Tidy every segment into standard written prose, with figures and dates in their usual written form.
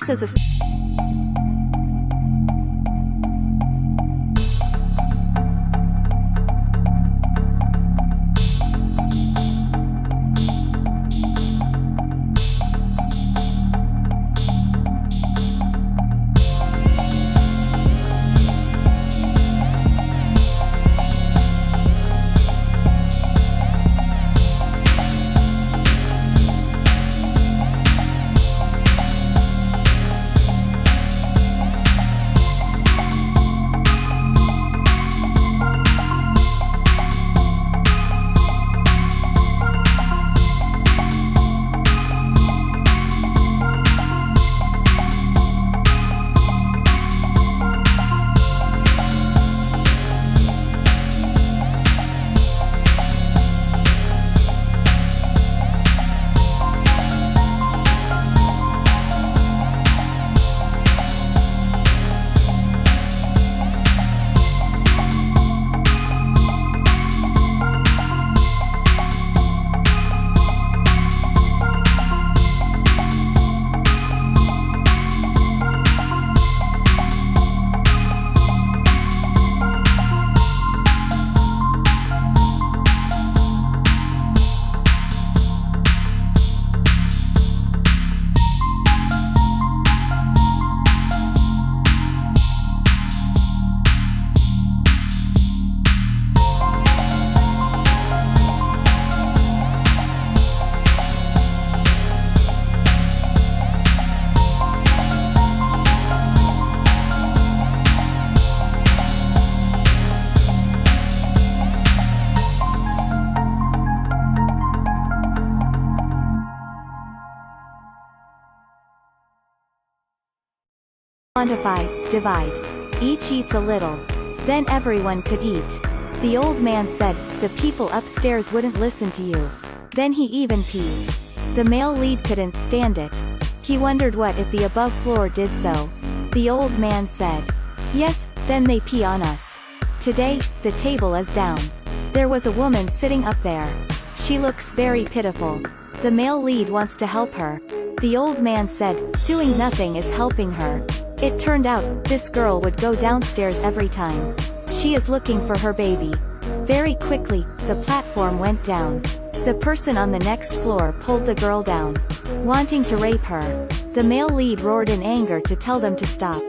This is a quantify, divide. Each eats a little. Then everyone could eat. The old man said, the people upstairs wouldn't listen to you. Then he even pees. The male lead couldn't stand it. He wondered what if the above floor did so. The old man said, yes, then they pee on us. Today, the table is down. There was a woman sitting up there. She looks very pitiful. The male lead wants to help her. The old man said, doing nothing is helping her. It turned out, this girl would go downstairs every time. She is looking for her baby. Very quickly, the platform went down. The person on the next floor pulled the girl down, wanting to rape her. The male lead roared in anger to tell them to stop.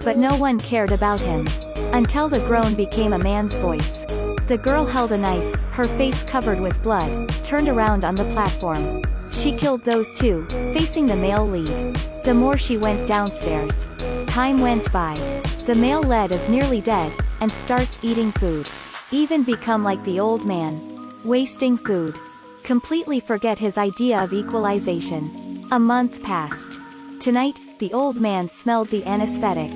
But no one cared about him. Until the groan became a man's voice. The girl held a knife, her face covered with blood, turned around on the platform. She killed those two, facing the male lead. The more she went downstairs. Time went by. The male lead is nearly dead, and starts eating food. Even become like the old man. Wasting food. Completely forget his idea of equalization. A month passed. Tonight, the old man smelled the anesthetic.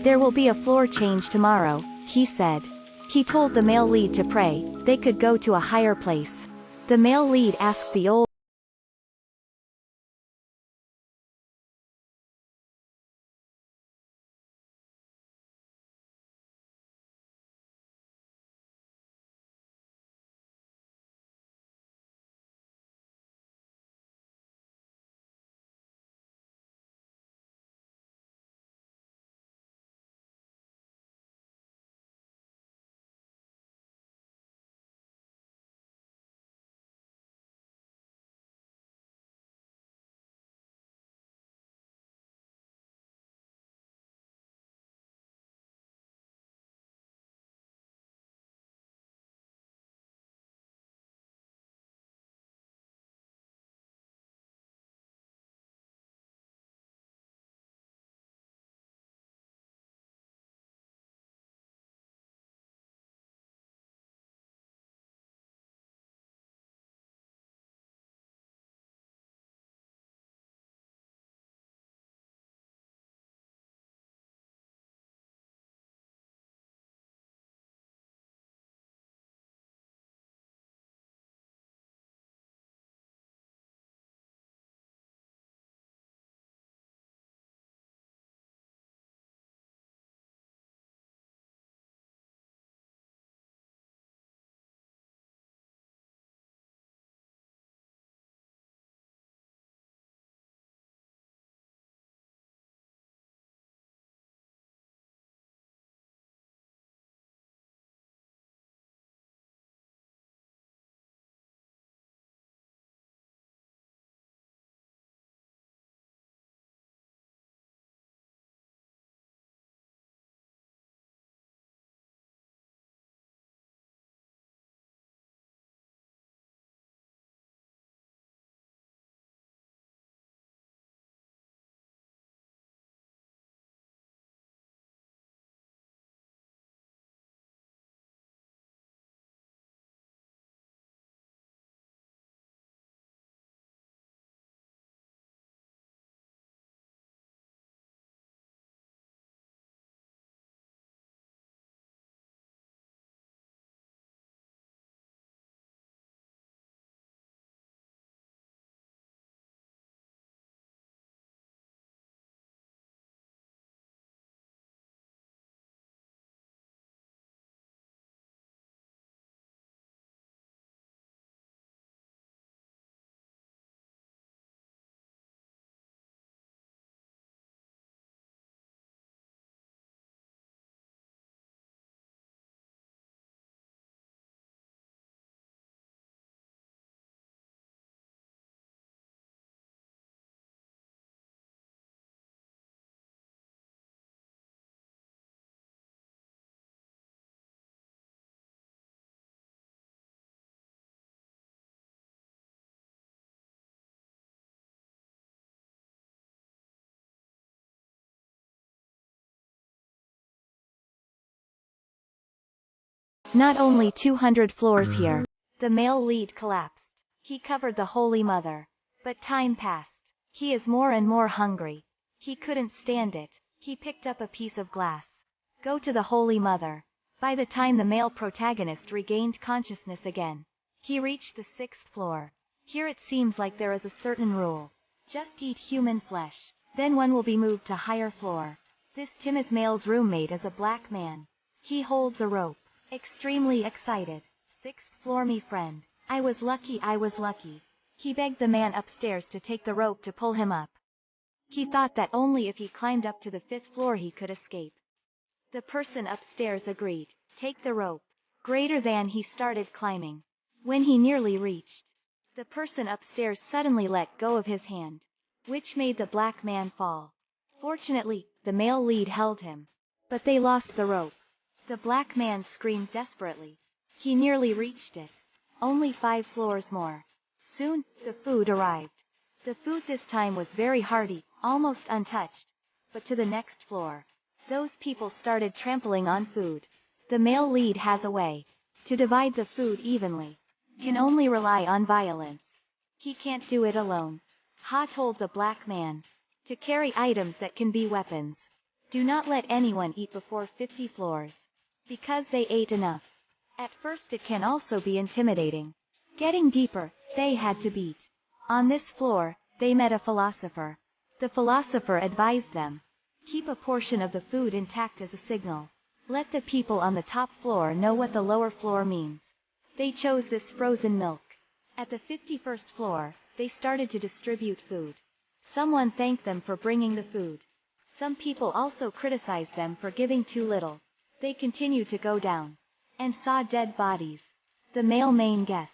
There will be a floor change tomorrow, he said. He told the male lead to pray, they could go to a higher place. The male lead asked the old Not only 200 floors here. The male lead collapsed. He covered the Holy Mother. But time passed. He is more and more hungry. He couldn't stand it. He picked up a piece of glass. Go to the Holy Mother. By the time the male protagonist regained consciousness again, he reached the 6th floor. Here it seems like there is a certain rule. Just eat human flesh. Then one will be moved to higher floor. This timid male's roommate is a black man. He holds a rope. Extremely excited. 6th floor, me friend. I was lucky, I was lucky. He begged the man upstairs to take the rope to pull him up. He thought that only if he climbed up to the 5th floor he could escape. The person upstairs agreed. Take the rope. Greater than he started climbing. When he nearly reached, the person upstairs suddenly let go of his hand, which made the black man fall. Fortunately, the male lead held him. But they lost the rope. The black man screamed desperately. He nearly reached it. Only 5 floors more. Soon, the food arrived. The food this time was very hearty, almost untouched. But to the next floor, those people started trampling on food. The male lead has a way to divide the food evenly. Can only rely on violence. He can't do it alone. Ha told the black man to carry items that can be weapons. Do not let anyone eat before 50 floors. Because they ate enough. At first it can also be intimidating. Getting deeper, they had to beat. On this floor, they met a philosopher. The philosopher advised them. Keep a portion of the food intact as a signal. Let the people on the top floor know what the lower floor means. They chose this frozen milk. At the 51st floor, they started to distribute food. Someone thanked them for bringing the food. Some people also criticized them for giving too little. They continued to go down and saw dead bodies. The male main guessed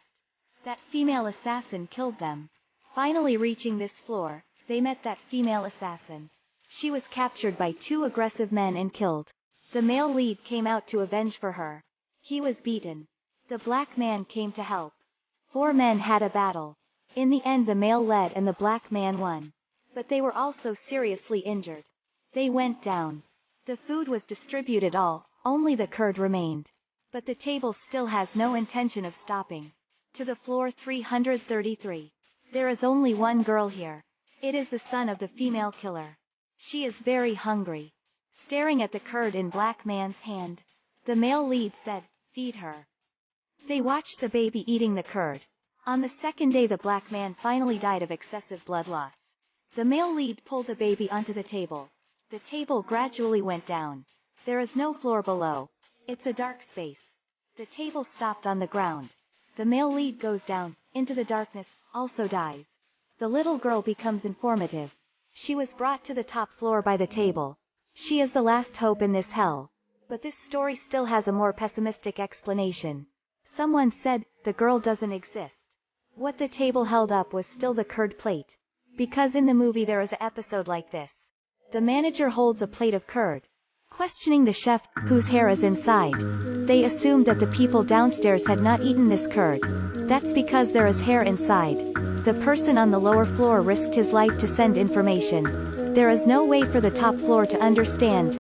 that female assassin killed them. Finally reaching this floor, they met that female assassin. She was captured by 2 aggressive men and killed. The male lead came out to avenge for her. He was beaten. The black man came to help. 4 men had a battle. In the end the male led and the black man won. But they were also seriously injured. They went down. The food was distributed all, only the curd remained. But the table still has no intention of stopping. To the floor 333. There is only one girl here. It is the son of the female killer. She is very hungry. Staring at the curd in black man's hand, the male lead said, feed her. They watched the baby eating the curd. On the 2nd day the black man finally died of excessive blood loss. The male lead pulled the baby onto the table. The table gradually went down. There is no floor below. It's a dark space. The table stopped on the ground. The male lead goes down, into the darkness, also dies. The little girl becomes informative. She was brought to the top floor by the table. She is the last hope in this hell. But this story still has a more pessimistic explanation. Someone said, the girl doesn't exist. What the table held up was still the curd plate. Because in the movie there is an episode like this. The manager holds a plate of curd, questioning the chef, whose hair is inside. They assumed that the people downstairs had not eaten this curd. That's because there is hair inside. The person on the lower floor risked his life to send information. There is no way for the top floor to understand.